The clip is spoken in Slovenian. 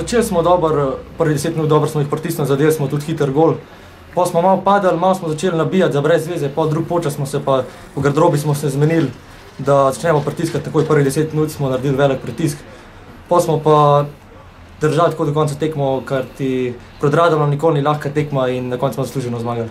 začeli smo dobro, prvi 10 minut dobro smo jih pritisnili, zadeli smo tudi hiter gol. Pa smo malo padali, malo smo začeli nabijati za brez veze, pa drug polčas smo se pa v garderobi smo se zmenili, da začnemo pritiskati, takoj prvih 10 minut smo naredili velik pritisk. Pa smo pa držali tako do konca tekmo, ker ti pred Radomljami nikoli ni lahka tekma in na koncu smo zasluženo zmagali.